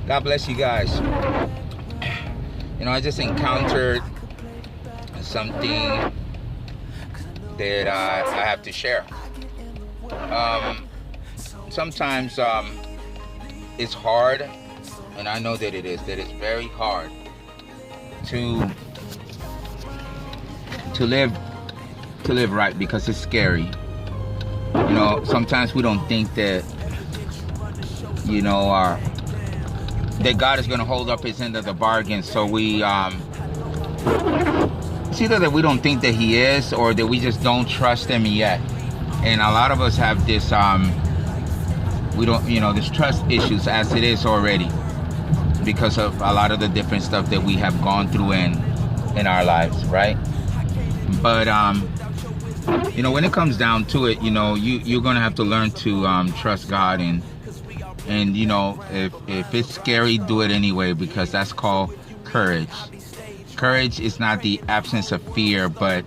God bless you guys. I just encountered something that I have to share. Sometimes it's hard, and I know that it's very hard to live right, because it's scary. Sometimes we don't think that that God is going to hold up his end of the bargain. So we it's either that we don't think that he is, or that we just don't trust him yet. And a lot of us have this we don't this trust issues as it is already, because of a lot of the different stuff that we have gone through in our lives, right? But when it comes down to it, you're gonna have to learn to trust God, and if it's scary, do it anyway, because that's called courage. Courage is not the absence of fear, but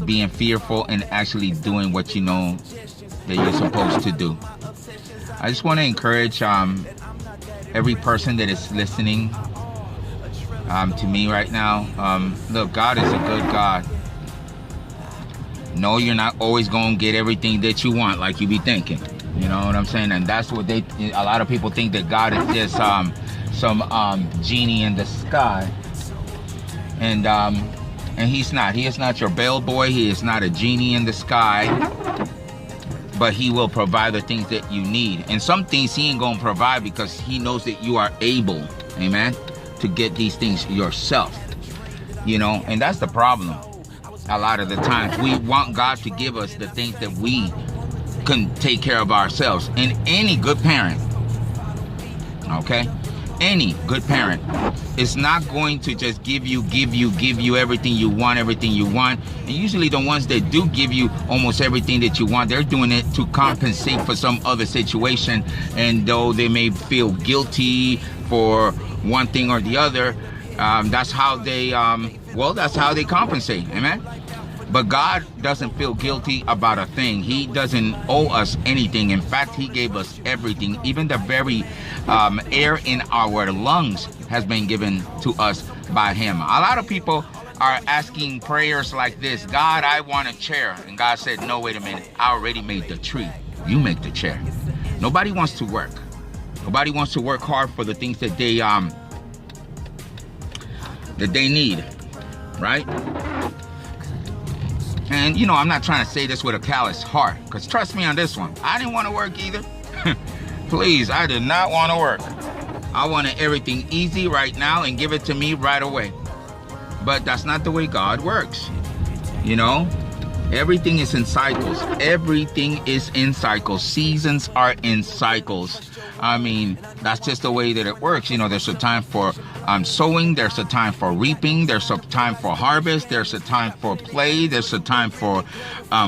being fearful and actually doing what you know that you're supposed to do. I just want to encourage every person that is listening to me right now. Look, God is a good God. No, you're not always going to get everything that you want like you be thinking. You know what I'm saying? And that's what a lot of people think, that God is just some genie in the sky. And he's not. He is not your bellboy. He is not a genie in the sky. But he will provide the things that you need. And some things he ain't going to provide, because he knows that you are able, amen, to get these things yourself. And that's the problem. A lot of the times we want God to give us the things that we can take care of ourselves. And any good parent, okay, any good parent is not going to just give you everything you want. And usually the ones that do give you almost everything that you want, they're doing it to compensate for some other situation. And though they may feel guilty for one thing or the other, that's how they compensate. Amen. But God doesn't feel guilty about a thing. He doesn't owe us anything. In fact, he gave us everything. Even the very air in our lungs has been given to us by him. A lot of people are asking prayers like this: God, I want a chair. And God said, no, wait a minute. I already made the tree. You make the chair. Nobody wants to work. Nobody wants to work hard for the things that they need, right? And, I'm not trying to say this with a callous heart, because trust me on this one, I didn't want to work either. Please, I did not want to work. I wanted everything easy right now and give it to me right away. But that's not the way God works. Everything is in cycles. Everything is in cycles. Seasons are in cycles. I mean, that's just the way that it works. There's a time for sowing. There's a time for reaping. There's a time for harvest. There's a time for play. There's a time for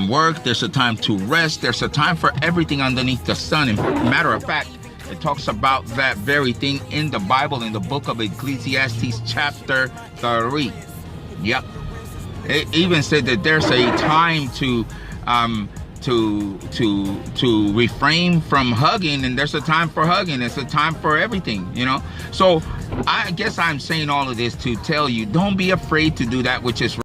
work. There's a time to rest. There's a time for everything underneath the sun. And matter of fact, it talks about that very thing in the Bible, in the book of Ecclesiastes chapter 3. Yep. It even said that there's a time to refrain from hugging, and there's a time for hugging. It's a time for everything, So I guess I'm saying all of this to tell you, don't be afraid to do that which is right.